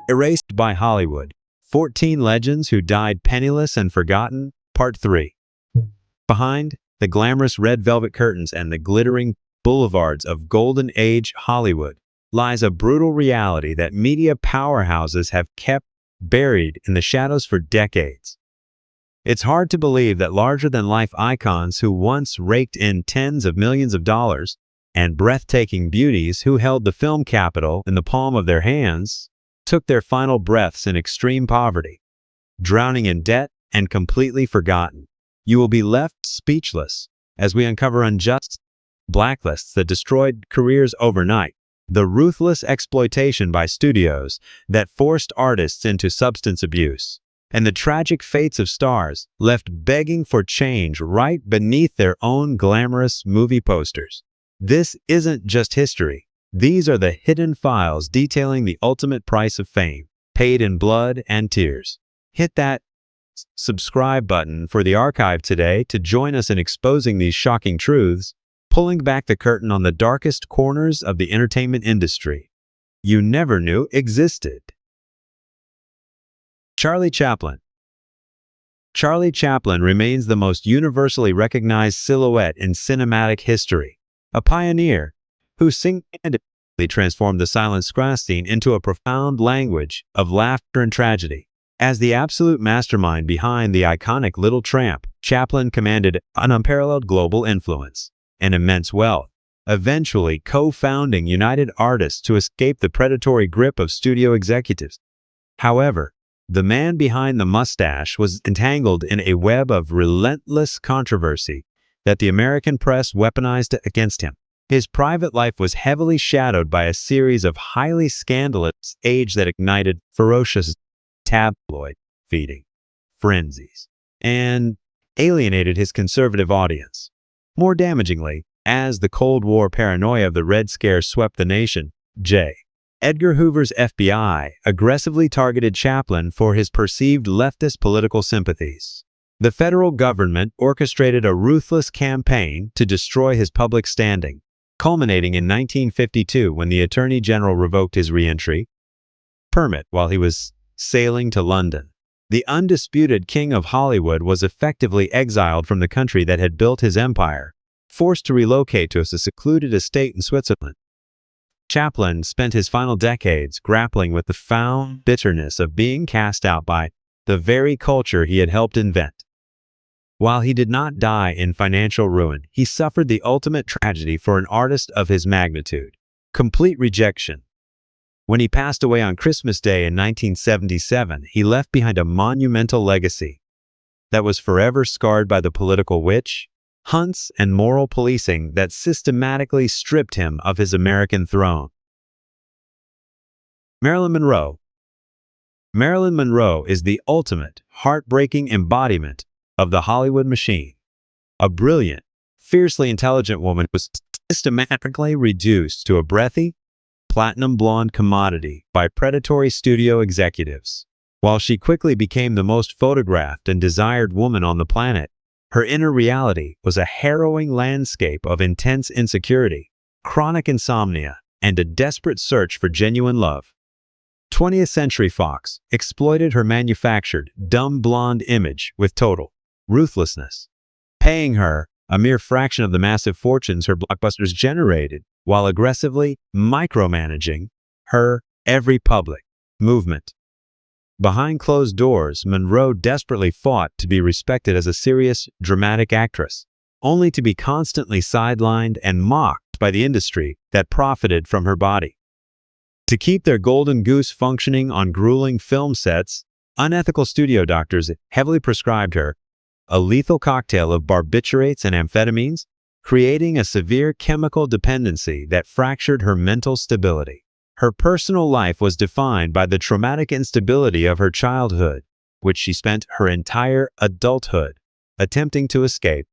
Erased by Hollywood. 14 Legends Who Died Penniless and Forgotten, Part 3. Behind the glamorous red velvet curtains and the glittering boulevards of Golden Age Hollywood lies a brutal reality that media powerhouses have kept buried in the shadows for decades. It's hard to believe that larger-than-life icons who once raked in tens of millions of dollars and breathtaking beauties who held the film capital in the palm of their hands took their final breaths in extreme poverty, drowning in debt and completely forgotten. You will be left speechless as we uncover unjust blacklists that destroyed careers overnight, the ruthless exploitation by studios that forced artists into substance abuse, and the tragic fates of stars left begging for change right beneath their own glamorous movie posters. This isn't just history. These are the hidden files detailing the ultimate price of fame, paid in blood and tears. Hit that subscribe button for the archive today to join us in exposing these shocking truths, pulling back the curtain on the darkest corners of the entertainment industry you never knew existed. Charlie Chaplin. Charlie Chaplin remains the most universally recognized silhouette in cinematic history, a pioneer who single-handedly transformed the silent screen into a profound language of laughter and tragedy. As the absolute mastermind behind the iconic Little Tramp, Chaplin commanded an unparalleled global influence and immense wealth, eventually co-founding United Artists to escape the predatory grip of studio executives. However, the man behind the mustache was entangled in a web of relentless controversy that the American press weaponized against him. His private life was heavily shadowed by a series of highly scandalous acts that ignited ferocious tabloid feeding frenzies and alienated his conservative audience. More damagingly, as the Cold War paranoia of the Red Scare swept the nation, J. Edgar Hoover's FBI aggressively targeted Chaplin for his perceived leftist political sympathies. The federal government orchestrated a ruthless campaign to destroy his public standing, culminating in 1952 when the Attorney General revoked his re-entry permit while he was sailing to London. The undisputed king of Hollywood was effectively exiled from the country that had built his empire, forced to relocate to a secluded estate in Switzerland. Chaplin spent his final decades grappling with the found bitterness of being cast out by the very culture he had helped invent. While he did not die in financial ruin, he suffered the ultimate tragedy for an artist of his magnitude: complete rejection. When he passed away on Christmas Day in 1977, he left behind a monumental legacy that was forever scarred by the political witch hunts and moral policing that systematically stripped him of his American throne. Marilyn Monroe. Marilyn Monroe is the ultimate, heartbreaking embodiment of the Hollywood machine. A brilliant, fiercely intelligent woman was systematically reduced to a breathy, platinum blonde commodity by predatory studio executives. While she quickly became the most photographed and desired woman on the planet, her inner reality was a harrowing landscape of intense insecurity, chronic insomnia, and a desperate search for genuine love. 20th Century Fox exploited her manufactured, dumb blonde image with total ruthlessness, paying her a mere fraction of the massive fortunes her blockbusters generated, while aggressively micromanaging her every public movement. Behind closed doors, Monroe desperately fought to be respected as a serious, dramatic actress, only to be constantly sidelined and mocked by the industry that profited from her body. To keep their golden goose functioning on grueling film sets, unethical studio doctors heavily prescribed her a lethal cocktail of barbiturates and amphetamines, creating a severe chemical dependency that fractured her mental stability. Her personal life was defined by the traumatic instability of her childhood, which she spent her entire adulthood attempting to escape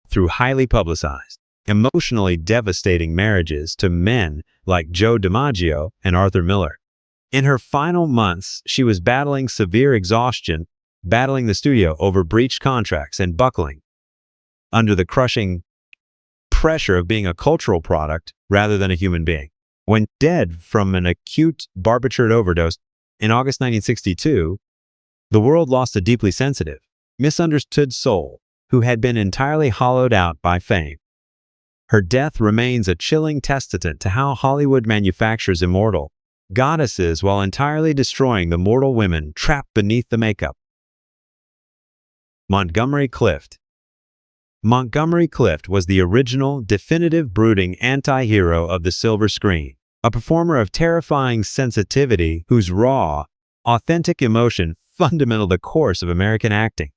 through highly publicized, emotionally devastating marriages to men like Joe DiMaggio and Arthur Miller. In her final months, she was battling severe exhaustion, battling the studio over breached contracts, and buckling under the crushing pressure of being a cultural product rather than a human being. When dead from an acute barbiturate overdose, In August 1962, the world lost a deeply sensitive, misunderstood soul who had been entirely hollowed out by fame. Her death remains a chilling testament to how Hollywood manufactures immortal goddesses while entirely destroying the mortal women trapped beneath the makeup. Montgomery Clift. Montgomery Clift was the original, definitive, brooding anti-hero of the silver screen, a performer of terrifying sensitivity whose raw, authentic emotion fundamental the course of American acting.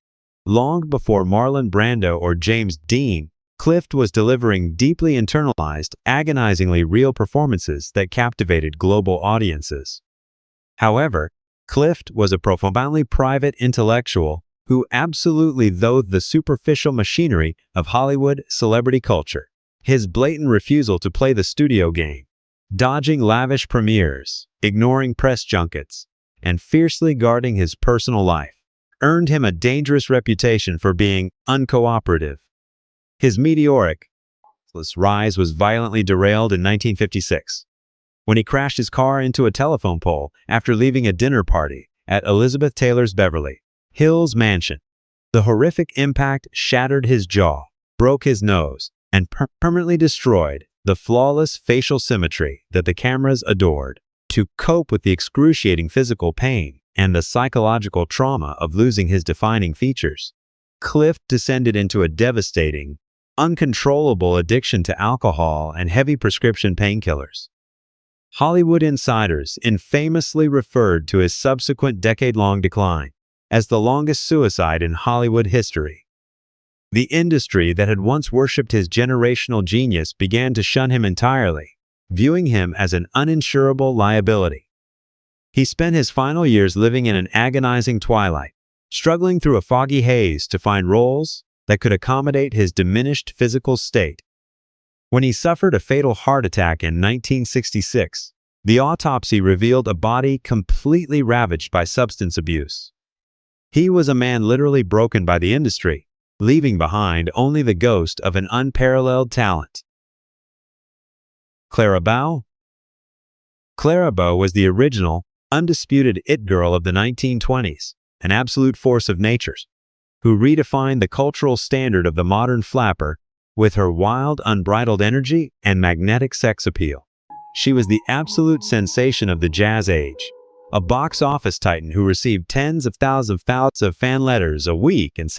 Long before Marlon Brando or James Dean, Clift was delivering deeply internalized, agonizingly real performances that captivated global audiences. However, Clift was a profoundly private intellectual who absolutely loathed the superficial machinery of Hollywood celebrity culture. His blatant refusal to play the studio game, dodging lavish premieres, ignoring press junkets, and fiercely guarding his personal life, earned him a dangerous reputation for being uncooperative. His meteoric rise was violently derailed in 1956, when he crashed his car into a telephone pole after leaving a dinner party at Elizabeth Taylor's Beverly Hills mansion. The horrific impact shattered his jaw, broke his nose, and permanently destroyed the flawless facial symmetry that the cameras adored. To cope with the excruciating physical pain and the psychological trauma of losing his defining features, Clift descended into a devastating, uncontrollable addiction to alcohol and heavy prescription painkillers. Hollywood insiders infamously referred to his subsequent decade-long decline as the longest suicide in Hollywood history. The industry that had once worshipped his generational genius began to shun him entirely, viewing him as an uninsurable liability. He spent his final years living in an agonizing twilight, struggling through a foggy haze to find roles that could accommodate his diminished physical state. When he suffered a fatal heart attack in 1966, the autopsy revealed a body completely ravaged by substance abuse. He was a man literally broken by the industry, leaving behind only the ghost of an unparalleled talent. Clara Bow. Clara Bow was the original, undisputed it girl of the 1920s, an absolute force of nature, who redefined the cultural standard of the modern flapper with her wild, unbridled energy and magnetic sex appeal. She was the absolute sensation of the jazz age, a box office titan who received tens of thousands of fan letters a week and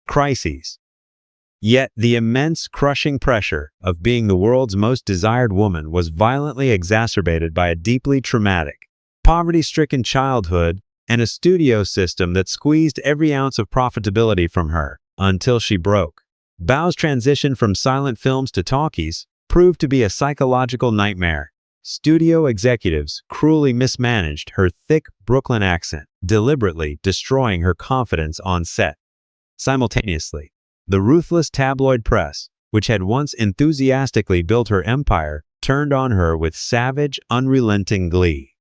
crises. Yet the immense, crushing pressure of being the world's most desired woman was violently exacerbated by a deeply traumatic, poverty-stricken childhood and a studio system that squeezed every ounce of profitability from her until she broke. Bow's transition from silent films to talkies proved to be a psychological nightmare. Studio executives cruelly mismanaged her thick Brooklyn accent, deliberately destroying her confidence on set. Simultaneously, the ruthless tabloid press, which had once enthusiastically built her empire, turned on her with savage, unrelenting glee.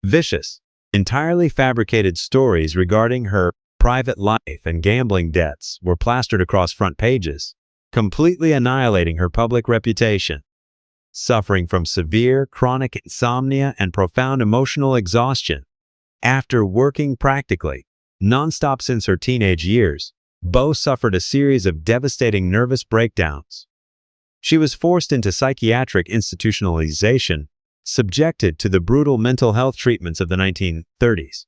Vicious, entirely fabricated stories regarding her private life and gambling debts were plastered across front pages, completely annihilating her public reputation. Suffering from severe, chronic insomnia and profound emotional exhaustion, after working practically nonstop since her teenage years, Bow suffered a series of devastating nervous breakdowns. She was forced into psychiatric institutionalization, subjected to the brutal mental health treatments of the 1930s.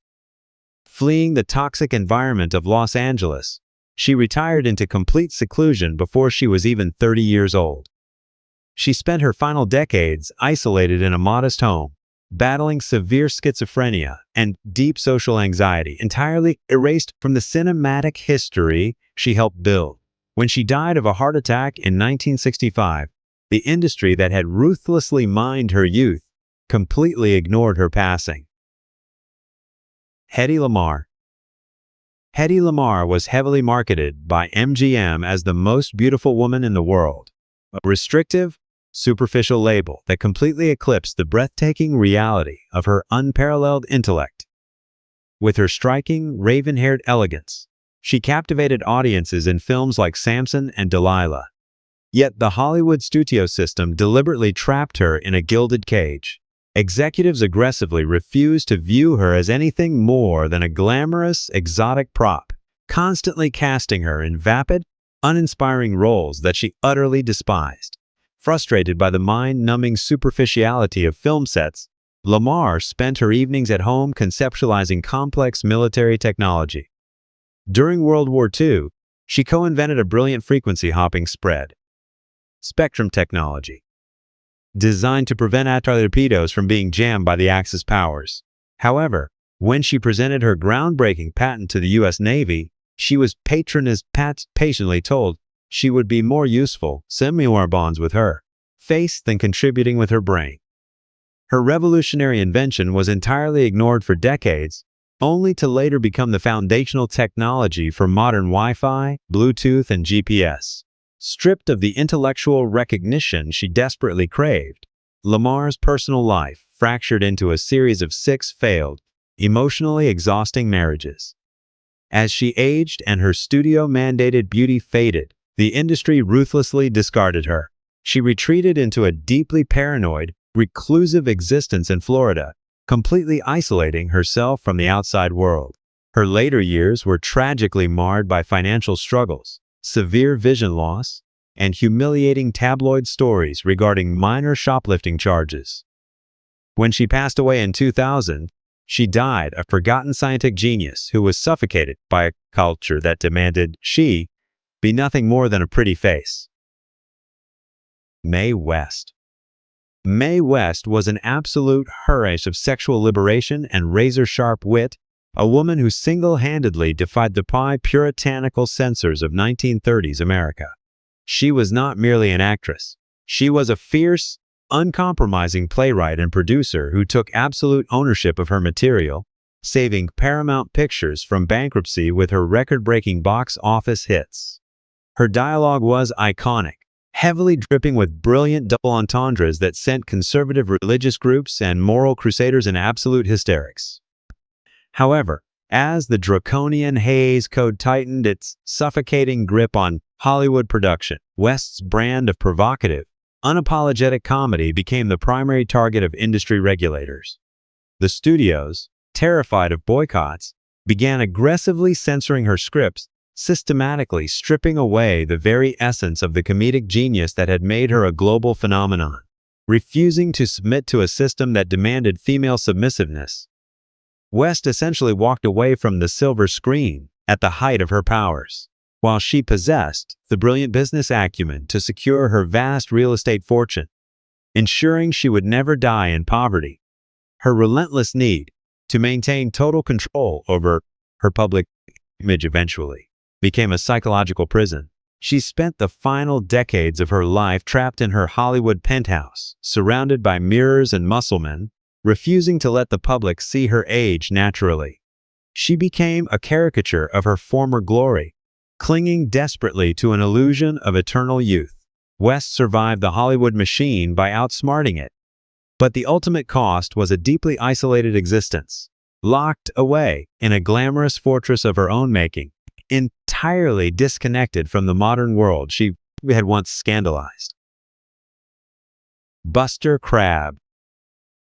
Fleeing the toxic environment of Los Angeles, she retired into complete seclusion before she was even 30 years old. She spent her final decades isolated in a modest home, battling severe schizophrenia and deep social anxiety, entirely erased from the cinematic history she helped build. When she died of a heart attack in 1965, the industry that had ruthlessly mined her youth completely ignored her passing. Hedy Lamarr. Hedy Lamarr was heavily marketed by MGM as the most beautiful woman in the world, a restrictive, superficial label that completely eclipsed the breathtaking reality of her unparalleled intellect. With her striking, raven-haired elegance, she captivated audiences in films like Samson and Delilah. Yet the Hollywood studio system deliberately trapped her in a gilded cage, Executives aggressively refused to view her as anything more than a glamorous, exotic prop, constantly casting her in vapid, uninspiring roles that she utterly despised. Frustrated by the mind-numbing superficiality of film sets, Lamar spent her evenings at home conceptualizing complex military technology. During World War II, she co-invented a brilliant frequency-hopping spread spectrum technology, designed to prevent torpedoes from being jammed by the Axis powers. However, when she presented her groundbreaking patent to the U.S. Navy, she was patiently told she would be more useful similar bonds with her face than contributing with her brain. Her revolutionary invention was entirely ignored for decades, only to later become the foundational technology for modern Wi-Fi, Bluetooth, and GPS. Stripped of the intellectual recognition she desperately craved, Lamar's personal life fractured into a series of 6 failed, emotionally exhausting marriages. As she aged and her studio-mandated beauty faded, the industry ruthlessly discarded her. She retreated into a deeply paranoid, reclusive existence in Florida, completely isolating herself from the outside world. Her later years were tragically marred by financial struggles, severe vision loss, and humiliating tabloid stories regarding minor shoplifting charges. When she passed away in 2000, she died a forgotten scientific genius who was suffocated by a culture that demanded she be nothing more than a pretty face. Mae West. Mae West was an absolute hurriah of sexual liberation and razor-sharp wit, a woman who single-handedly defied the puritanical censors of 1930s America. She was not merely an actress. She was a fierce, uncompromising playwright and producer who took absolute ownership of her material, saving Paramount Pictures from bankruptcy with her record-breaking box office hits. Her dialogue was iconic, heavily dripping with brilliant double entendres that sent conservative religious groups and moral crusaders in absolute hysterics. However, as the draconian Hays Code tightened its suffocating grip on Hollywood production, West's brand of provocative, unapologetic comedy became the primary target of industry regulators. The studios, terrified of boycotts, began aggressively censoring her scripts, systematically stripping away the very essence of the comedic genius that had made her a global phenomenon. Refusing to submit to a system that demanded female submissiveness, West essentially walked away from the silver screen at the height of her powers. While she possessed the brilliant business acumen to secure her vast real estate fortune, ensuring she would never die in poverty, her relentless need to maintain total control over her public image eventually became a psychological prison. She spent the final decades of her life trapped in her Hollywood penthouse, surrounded by mirrors and musclemen, refusing to let the public see her age naturally. She became a caricature of her former glory, clinging desperately to an illusion of eternal youth. West survived the Hollywood machine by outsmarting it, but the ultimate cost was a deeply isolated existence, locked away in a glamorous fortress of her own making, entirely disconnected from the modern world she had once scandalized. Buster Crabbe.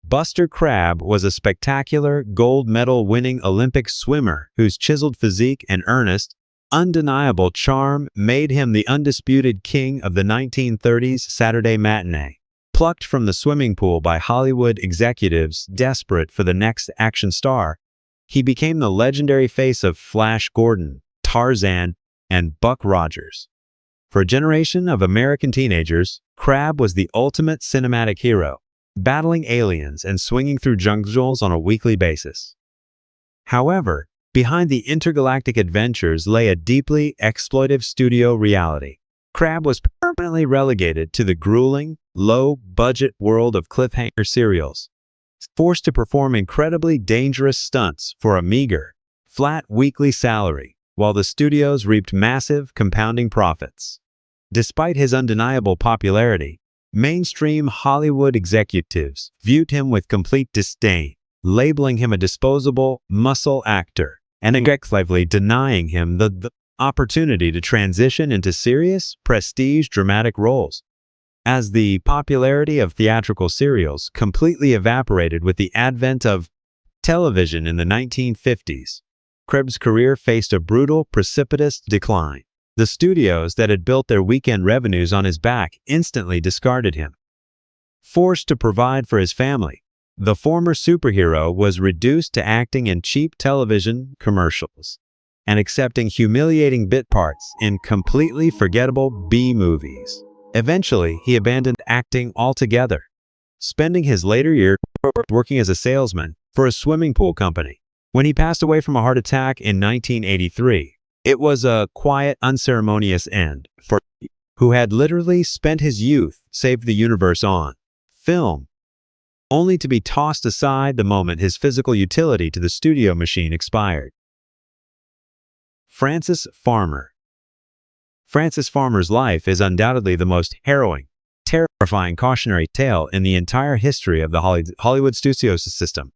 Buster Crabbe was a spectacular, gold medal-winning Olympic swimmer whose chiseled physique and earnest, undeniable charm made him the undisputed king of the 1930s Saturday matinee. Plucked from the swimming pool by Hollywood executives desperate for the next action star, he became the legendary face of Flash Gordon, Tarzan, and Buck Rogers. For a generation of American teenagers, Crabbe was the ultimate cinematic hero, battling aliens and swinging through jungles on a weekly basis. However, behind the intergalactic adventures lay a deeply exploitive studio reality. Crabbe was permanently relegated to the grueling, low-budget world of cliffhanger serials, forced to perform incredibly dangerous stunts for a meager, flat weekly salary, while the studios reaped massive, compounding profits. Despite his undeniable popularity, mainstream Hollywood executives viewed him with complete disdain, labeling him a disposable, muscle actor, and aggressively denying him the opportunity to transition into serious, prestige dramatic roles. As the popularity of theatrical serials completely evaporated with the advent of television in the 1950s, Krebs' career faced a brutal, precipitous decline. The studios that had built their weekend revenues on his back instantly discarded him. Forced to provide for his family, the former superhero was reduced to acting in cheap television commercials and accepting humiliating bit parts in completely forgettable B-movies. Eventually, he abandoned acting altogether, spending his later years working as a salesman for a swimming pool company. When he passed away from a heart attack in 1983, it was a quiet, unceremonious end for who had literally spent his youth saved the universe on film, only to be tossed aside the moment his physical utility to the studio machine expired. Francis Farmer. Francis Farmer's life is undoubtedly the most harrowing, terrifying cautionary tale in the entire history of the Hollywood studio system.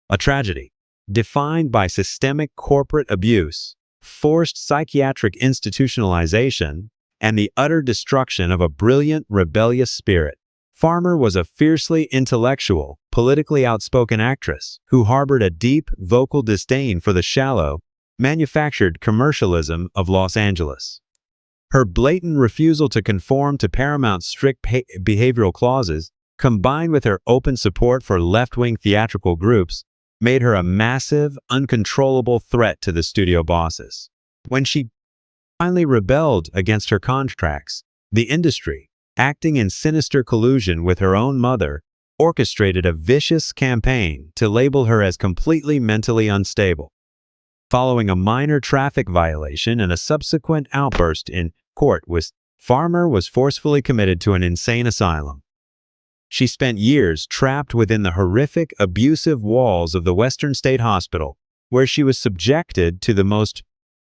A tragedy defined by systemic corporate abuse, forced psychiatric institutionalization, and the utter destruction of a brilliant, rebellious spirit. Farmer was a fiercely intellectual, politically outspoken actress who harbored a deep, vocal disdain for the shallow, manufactured commercialism of Los Angeles. Her blatant refusal to conform to Paramount's strict behavioral clauses, combined with her open support for left-wing theatrical groups, made her a massive, uncontrollable threat to the studio bosses. When she finally rebelled against her contracts, the industry, acting in sinister collusion with her own mother, orchestrated a vicious campaign to label her as completely mentally unstable. Following a minor traffic violation and a subsequent outburst in court, Farmer was forcefully committed to an insane asylum. She spent years trapped within the horrific, abusive walls of the Western State Hospital, where she was subjected to the most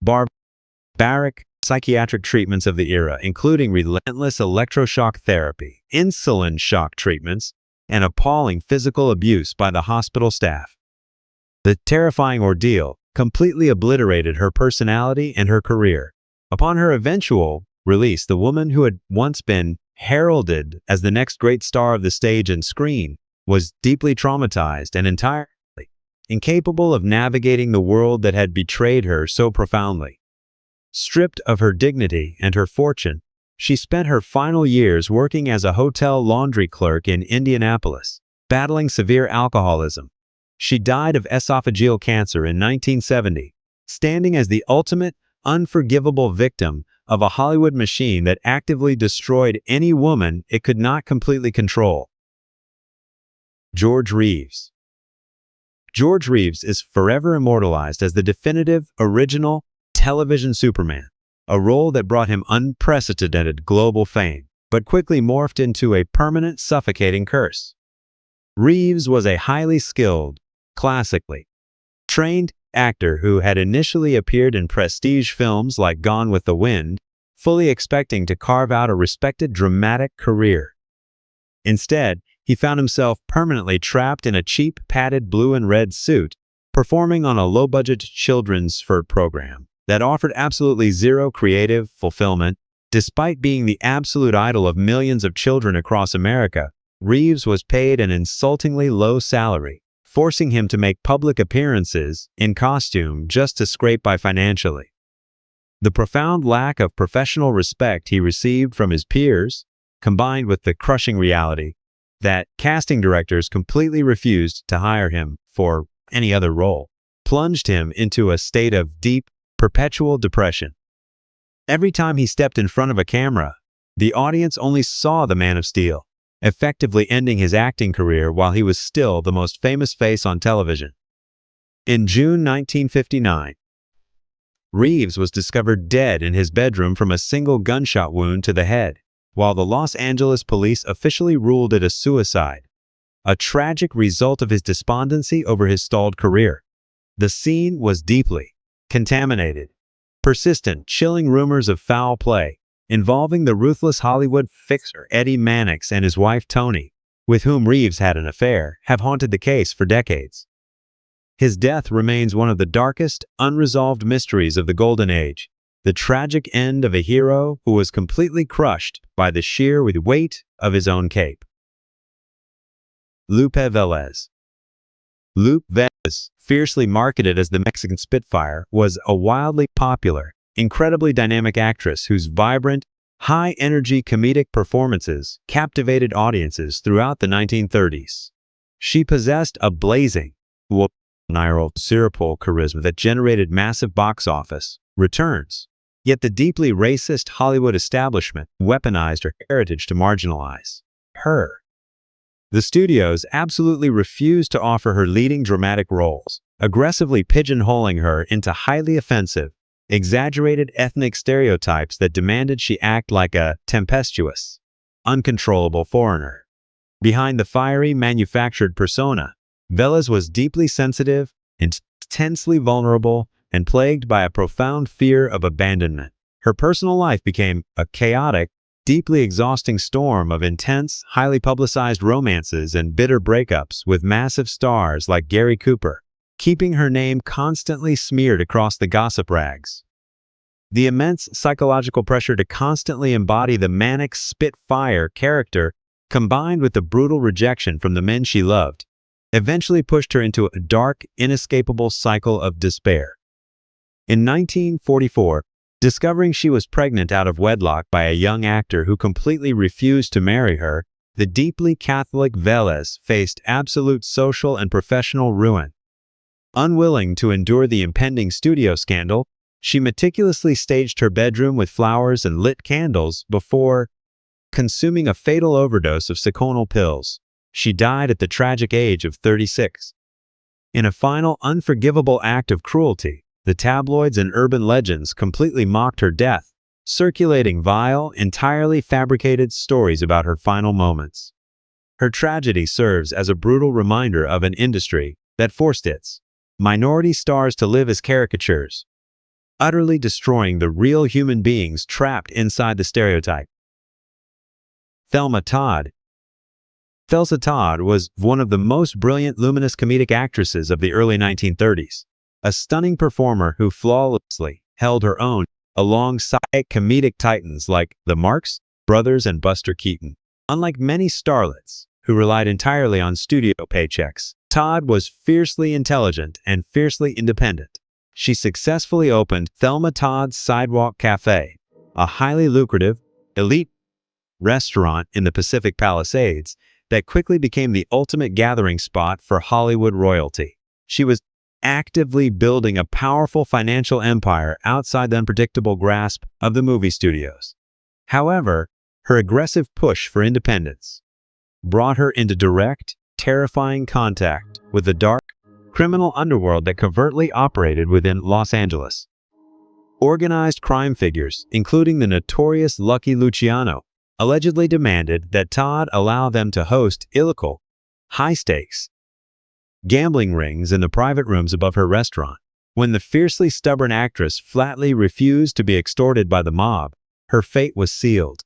barbaric psychiatric treatments of the era, including relentless electroshock therapy, insulin shock treatments, and appalling physical abuse by the hospital staff. The terrifying ordeal completely obliterated her personality and her career. Upon her eventual release, the woman who had once been heralded as the next great star of the stage and screen was deeply traumatized and entirely incapable of navigating the world that had betrayed her so profoundly. Stripped of her dignity and her fortune, she spent her final years working as a hotel laundry clerk in Indianapolis, battling severe alcoholism. She died of esophageal cancer in 1970, standing as the ultimate, unforgivable victim of a Hollywood machine that actively destroyed any woman it could not completely control. George Reeves. George Reeves is forever immortalized as the definitive, original television Superman, a role that brought him unprecedented global fame, but quickly morphed into a permanent, suffocating curse. Reeves was a highly skilled, classically trained actor who had initially appeared in prestige films like Gone with the Wind, fully expecting to carve out a respected dramatic career. Instead, he found himself permanently trapped in a cheap, padded blue and red suit, performing on a low-budget children's program that offered absolutely zero creative fulfillment. Despite being the absolute idol of millions of children across America, Reeves was paid an insultingly low salary, forcing him to make public appearances in costume just to scrape by financially. The profound lack of professional respect he received from his peers, combined with the crushing reality that casting directors completely refused to hire him for any other role, plunged him into a state of deep, perpetual depression. Every time he stepped in front of a camera, the audience only saw the Man of Steel, effectively ending his acting career while he was still the most famous face on television. In June 1959, Reeves was discovered dead in his bedroom from a single gunshot wound to the head, while the Los Angeles police officially ruled it a suicide, a tragic result of his despondency over his stalled career. The scene was deeply contaminated. Persistent, chilling rumors of foul play involving the ruthless Hollywood fixer Eddie Mannix and his wife Toni, with whom Reeves had an affair, have haunted the case for decades. His death remains one of the darkest, unresolved mysteries of the Golden Age, the tragic end of a hero who was completely crushed by the sheer weight of his own cape. Lupe Velez. Lupe Velez, fiercely marketed as the Mexican Spitfire, was a wildly popular, incredibly dynamic actress whose vibrant, high-energy comedic performances captivated audiences throughout the 1930s. She possessed a blazing, syrupal charisma that generated massive box office returns. Yet the deeply racist Hollywood establishment weaponized her heritage to marginalize her. The studios absolutely refused to offer her leading dramatic roles, aggressively pigeonholing her into highly offensive, exaggerated ethnic stereotypes that demanded she act like a tempestuous, uncontrollable foreigner. Behind the fiery, manufactured persona, Velez was deeply sensitive, intensely vulnerable, and plagued by a profound fear of abandonment. Her personal life became a chaotic, deeply exhausting storm of intense, highly publicized romances and bitter breakups with massive stars like Gary Cooper, keeping her name constantly smeared across the gossip rags. The immense psychological pressure to constantly embody the manic Spitfire character, combined with the brutal rejection from the men she loved, eventually pushed her into a dark, inescapable cycle of despair. In 1944, discovering she was pregnant out of wedlock by a young actor who completely refused to marry her, the deeply Catholic Velez faced absolute social and professional ruin. Unwilling to endure the impending studio scandal, she meticulously staged her bedroom with flowers and lit candles before consuming a fatal overdose of seconal pills. She died at the tragic age of 36. In a final, unforgivable act of cruelty, the tabloids and urban legends completely mocked her death, circulating vile, entirely fabricated stories about her final moments. Her tragedy serves as a brutal reminder of an industry that forced its minority stars to live as caricatures, utterly destroying the real human beings trapped inside the stereotype. Thelma Todd. Thelma Todd was one of the most brilliant luminous comedic actresses of the early 1930s, a stunning performer who flawlessly held her own alongside comedic titans like the Marx Brothers and Buster Keaton. Unlike many starlets who relied entirely on studio paychecks, Todd was fiercely intelligent and fiercely independent. She successfully opened Thelma Todd's Sidewalk Cafe, a highly lucrative, elite restaurant in the Pacific Palisades that quickly became the ultimate gathering spot for Hollywood royalty. She was actively building a powerful financial empire outside the unpredictable grasp of the movie studios. However, her aggressive push for independence brought her into direct, terrifying contact with the dark, criminal underworld that covertly operated within Los Angeles. Organized crime figures, including the notorious Lucky Luciano, allegedly demanded that Todd allow them to host illegal, high-stakes gambling rings in the private rooms above her restaurant. When the fiercely stubborn actress flatly refused to be extorted by the mob, her fate was sealed.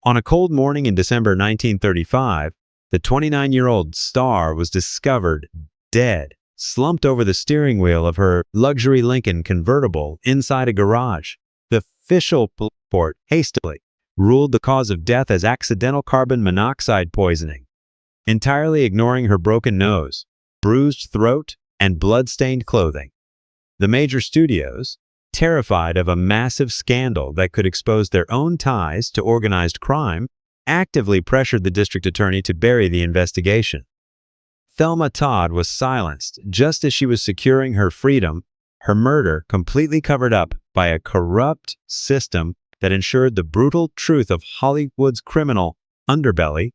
On a cold morning in December 1935, the 29-year-old star was discovered dead, slumped over the steering wheel of her luxury Lincoln convertible inside a garage. The official police report hastily ruled the cause of death as accidental carbon monoxide poisoning, entirely ignoring her broken nose, bruised throat, and blood-stained clothing. The major studios, terrified of a massive scandal that could expose their own ties to organized crime, actively pressured the district attorney to bury the investigation. Thelma Todd was silenced just as she was securing her freedom, her murder completely covered up by a corrupt system that ensured the brutal truth of Hollywood's criminal underbelly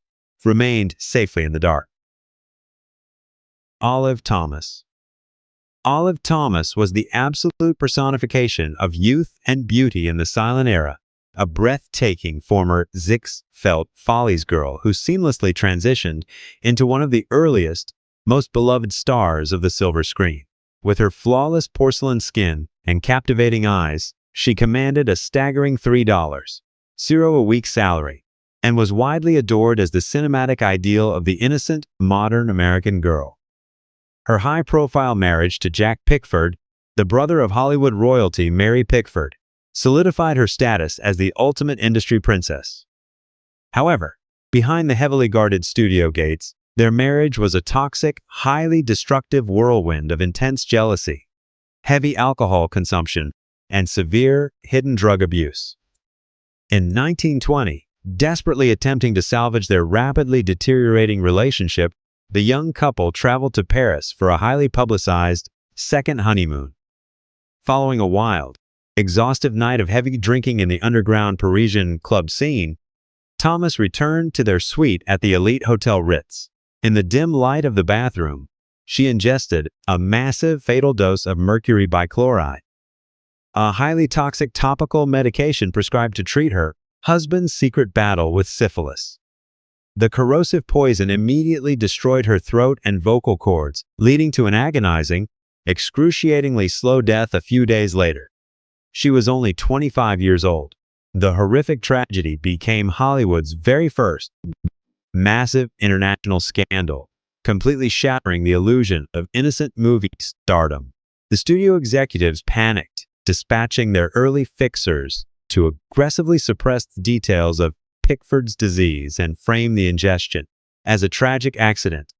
remained safely in the dark. Olive Thomas. Olive Thomas was the absolute personification of youth and beauty in the silent era, a breathtaking former Ziegfeld Follies girl who seamlessly transitioned into one of the earliest, most beloved stars of the silver screen. With her flawless porcelain skin and captivating eyes, she commanded a staggering $3.00 a week salary and was widely adored as the cinematic ideal of the innocent, modern American girl. Her high-profile marriage to Jack Pickford, the brother of Hollywood royalty Mary Pickford, solidified her status as the ultimate industry princess. However, behind the heavily guarded studio gates, their marriage was a toxic, highly destructive whirlwind of intense jealousy, heavy alcohol consumption, and severe, hidden drug abuse. In 1920, desperately attempting to salvage their rapidly deteriorating relationship, the young couple traveled to Paris for a highly publicized second honeymoon. Following a wild, exhaustive night of heavy drinking in the underground Parisian club scene, Thomas returned to their suite at the elite Hotel Ritz. In the dim light of the bathroom, she ingested a massive fatal dose of mercury bichloride, a highly toxic topical medication prescribed to treat her husband's secret battle with syphilis. The corrosive poison immediately destroyed her throat and vocal cords, leading to an agonizing, excruciatingly slow death a few days later. She was only 25 years old. The horrific tragedy became Hollywood's very first massive international scandal, completely shattering the illusion of innocent movie stardom. The studio executives panicked, dispatching their early fixers to aggressively suppress the details of Pickford's disease and frame the ingestion as a tragic accident.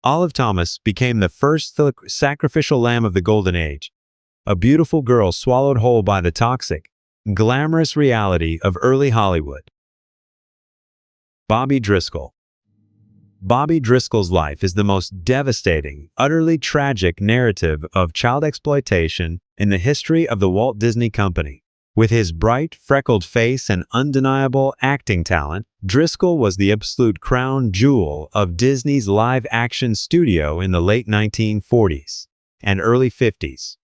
Olive Thomas became the first sacrificial lamb of the Golden Age, a beautiful girl swallowed whole by the toxic, glamorous reality of early Hollywood. Bobby Driscoll. Bobby Driscoll's life is the most devastating, utterly tragic narrative of child exploitation in the history of the Walt Disney Company. With his bright, freckled face and undeniable acting talent, Driscoll was the absolute crown jewel of Disney's live-action studio in the late 1940s and early 50s.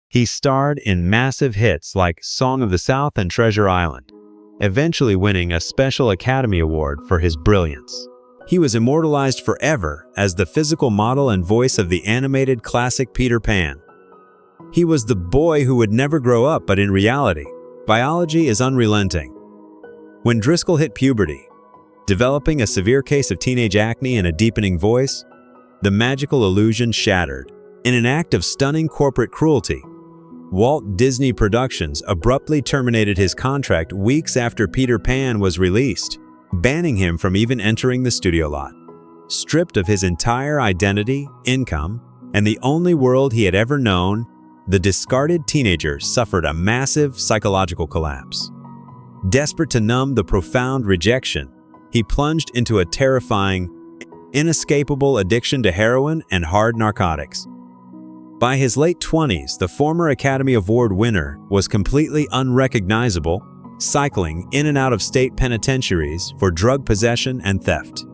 He starred in massive hits like Song of the South and Treasure Island, eventually winning a Special Academy Award for his brilliance. He was immortalized forever as the physical model and voice of the animated classic Peter Pan. He was the boy who would never grow up, but in reality, biology is unrelenting. When Driscoll hit puberty, developing a severe case of teenage acne and a deepening voice, the magical illusion shattered. In an act of stunning corporate cruelty, Walt Disney Productions abruptly terminated his contract weeks after Peter Pan was released, banning him from even entering the studio lot. Stripped of his entire identity, income, and the only world he had ever known, the discarded teenager suffered a massive psychological collapse. Desperate to numb the profound rejection, he plunged into a terrifying, inescapable addiction to heroin and hard narcotics. By his late 20s, the former Academy Award winner was completely unrecognizable, cycling in and out of state penitentiaries for drug possession and theft.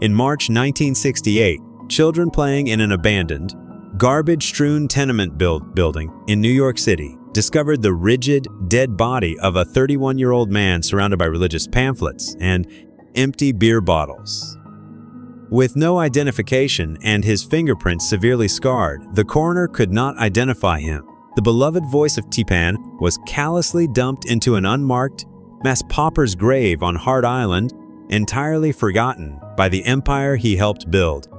In March 1968, children playing in an abandoned, garbage-strewn tenement building in New York City discovered the rigid, dead body of a 31-year-old man surrounded by religious pamphlets and empty beer bottles. With no identification and his fingerprints severely scarred, the coroner could not identify him. The beloved voice of T-Pan was callously dumped into an unmarked mass pauper's grave on Hart Island, entirely forgotten by the empire he helped build.